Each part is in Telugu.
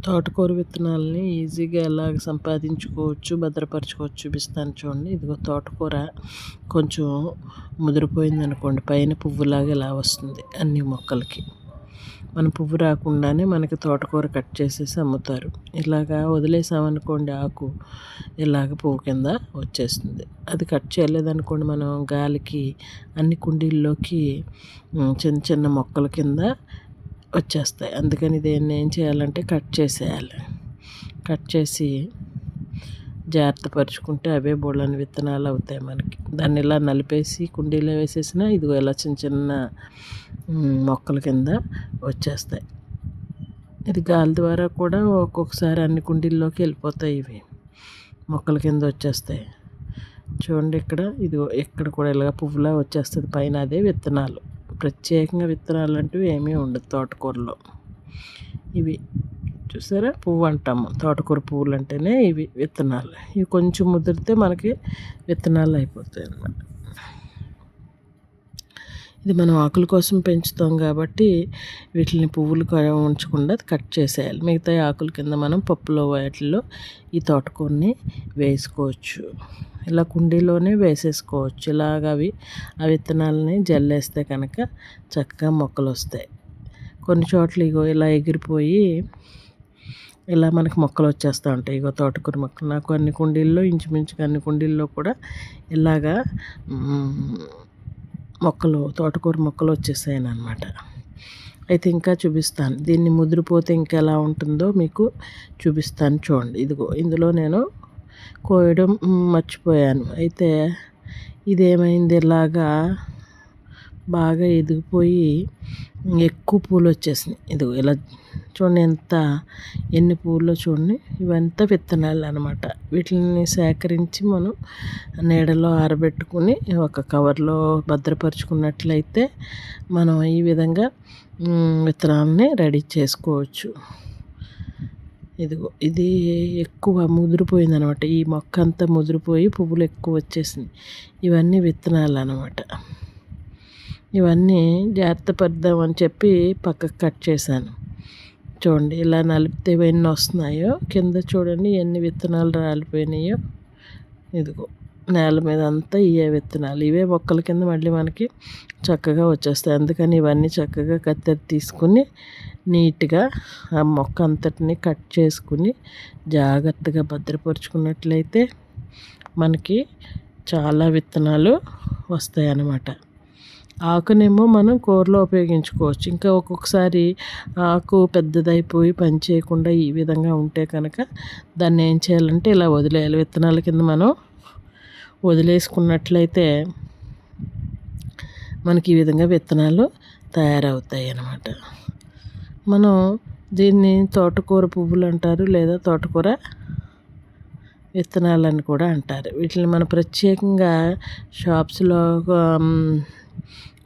తోటకూర విత్తనాలని ఈజీగా ఎలాగ సంపాదించుకోవచ్చు, భద్రపరచుకోవచ్చు చూపిస్తాను చూడండి. ఇదిగో తోటకూర కొంచెం ముదిరిపోయిందనుకోండి, పైన పువ్వులాగా ఇలా వస్తుంది అన్ని మొక్కలకి. మన పువ్వు రాకుండానే మనకి తోటకూర కట్ చేసేసి అమ్ముతారు. ఇలాగా వదిలేసామనుకోండి ఆకు ఇలాగ పువ్వు కింద వచ్చేస్తుంది. అది కట్ చేయలేదనుకోండి మనం గాలికి అన్ని కుండీల్లోకి చిన్న చిన్న మొక్కల కింద వచ్చేస్తాయి. అందుకని దీన్ని ఏం చేయాలంటే కట్ చేసేయాలి. కట్ చేసి జాగ్రత్త పరుచుకుంటే అవే బోళ్ళని విత్తనాలు అవుతాయి మనకి. దాన్ని ఇలా నలిపేసి కుండీలో వేసేసినా ఇదిగో ఇలా చిన్న చిన్న మొక్కల కింద వచ్చేస్తాయి. ఇది గాలి ద్వారా కూడా ఒక్కొక్కసారి అన్ని కుండీల్లోకి వెళ్ళిపోతాయి. ఇవి మొక్కల కింద వచ్చేస్తాయి చూడండి. ఇదిగో ఇక్కడ కూడా ఇలాగ పువ్వులా వచ్చేస్తుంది. పైన అదే విత్తనాలు. ప్రత్యేకంగా విత్తనాలు అంటూ ఏమీ ఉండదు తోటకూరలో. ఇవి చూసారా, పువ్వు అంటాము. తోటకూర పువ్వులు అంటేనే ఇవి విత్తనాలు. ఇవి కొంచెం ముదిరితే మనకి విత్తనాలు అయిపోతాయి అన్నమాట. ఇది మనం ఆకుల కోసం పెంచుతాం కాబట్టి వీటిని పువ్వులు ఉంచకుండా కట్ చేసేయాలి. మిగతా ఆకుల కింద మనం పప్పులో వాటిల్లో ఈ తోటకూరని వేసుకోవచ్చు. ఇలా కుండీలోనే వేసేసుకోవచ్చు. ఇలాగ ఆ విత్తనాలని జల్లేస్తే కనుక చక్కగా మొక్కలు వస్తాయి. కొన్ని చోట్ల ఇగో ఇలా ఎగిరిపోయి ఇలా మనకి మొక్కలు వచ్చేస్తూ ఉంటాయి. ఇగో తోటకూర మొక్కలు నాకు అన్ని కుండీల్లో, ఇంచుమించుగా అన్ని కుండీల్లో కూడా ఇలాగా తోటకూర మొక్కలు వచ్చేసాయి అన్నమాట. అయితే ఇంకా చూపిస్తాను. దీన్ని ముదిరిపోతే ఇంకా ఎలా ఉంటుందో మీకు చూపిస్తాను చూడండి. ఇదిగో ఇందులో నేను కోయడం మర్చిపోయాను. అయితే ఇదేమైంది, ఇలాగా బాగా ఎదిగిపోయి ఎక్కువ పూలు వచ్చేసినాయి. ఇదిగో ఇలా చూడండి, ఎన్ని పూలు చూడండి. ఇవంతా విత్తనాలు అనమాట. వీటిని సేకరించి మనం నీడలో ఆరబెట్టుకుని ఒక కవర్లో భద్రపరుచుకున్నట్లయితే మనం ఈ విధంగా విత్తనాలని రెడీ చేసుకోవచ్చు. ఇదిగో ఇది ఎక్కువ ముదిరిపోయింది అనమాట. ఈ మొక్క అంతా ముదిరిపోయి పువ్వులు ఎక్కువ వచ్చేసినాయి. ఇవన్నీ విత్తనాలు అనమాట. ఇవన్నీ జాగ్రత్త పడదామని చెప్పి పక్కకు కట్ చేశాను. చూడండి, ఇలా నలిపితే ఎన్ని వస్తున్నాయో. కింద చూడండి ఎన్ని విత్తనాలు రాలిపోయినాయో. ఇదిగో నేల మీద అంతా ఇవే విత్తనాలు. ఇవే మొక్కల కింద మళ్ళీ మనకి చక్కగా వచ్చేస్తాయి. అందుకని ఇవన్నీ చక్కగా కత్తెర తీసుకుని నీట్గా ఆ మొక్క అంతటిని కట్ చేసుకుని జాగ్రత్తగా భద్రపరుచుకున్నట్లయితే మనకి చాలా విత్తనాలు వస్తాయి అన్నమాట. ఆకునేమో మనం కూరలో ఉపయోగించుకోవచ్చు. ఇంకా ఒక్కొక్కసారి ఆకు పెద్దదైపోయి పని చేయకుండా ఈ విధంగా ఉంటే కనుక దాన్ని ఏం చేయాలంటే ఇలా వదిలేయాలి. విత్తనాల కింద మనం వదిలేసుకున్నట్లయితే మనకి ఈ విధంగా విత్తనాలు తయారవుతాయి అన్నమాట. మనం దీన్ని తోటకూర పువ్వులు అంటారు, లేదా తోటకూర విత్తనాలని కూడా అంటారు. వీటిని మనం ప్రత్యేకంగా షాప్స్లో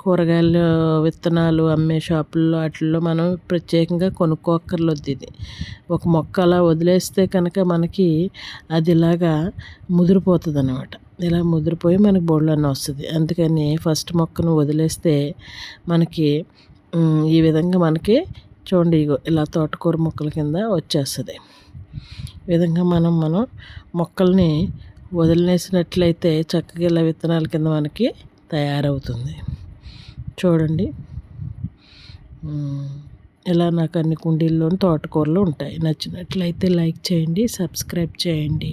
కూరగాయలు విత్తనాలు అమ్మే షాపుల్లో వాటిల్లో మనం ప్రత్యేకంగా కొనుక్కోక్కర్లేదు. ఇది ఒక మొక్క అలా వదిలేస్తే కనుక మనకి అది ఇలాగా ముదిరిపోతుంది అన్నమాట. ఇలా ముదిరిపోయి మనకి బోళ్ళన్నీ వస్తుంది. అందుకని ఫస్ట్ మొక్కను వదిలేస్తే మనకి ఈ విధంగా మనకి చూడండి ఇగో ఇలా తోటకూర మొక్కల కింద వచ్చేస్తుంది. ఈ విధంగా మనం మొక్కల్ని వదిలేసినట్లయితే చక్కగా ఇలా విత్తనాల కింద మనకి తయారవుతుంది. చూడండి, ఇలా నాకు అన్ని కుండీల్లోని తోటకూరలు ఉంటాయి. నచ్చినట్లయితే లైక్ చేయండి, సబ్స్క్రైబ్ చేయండి.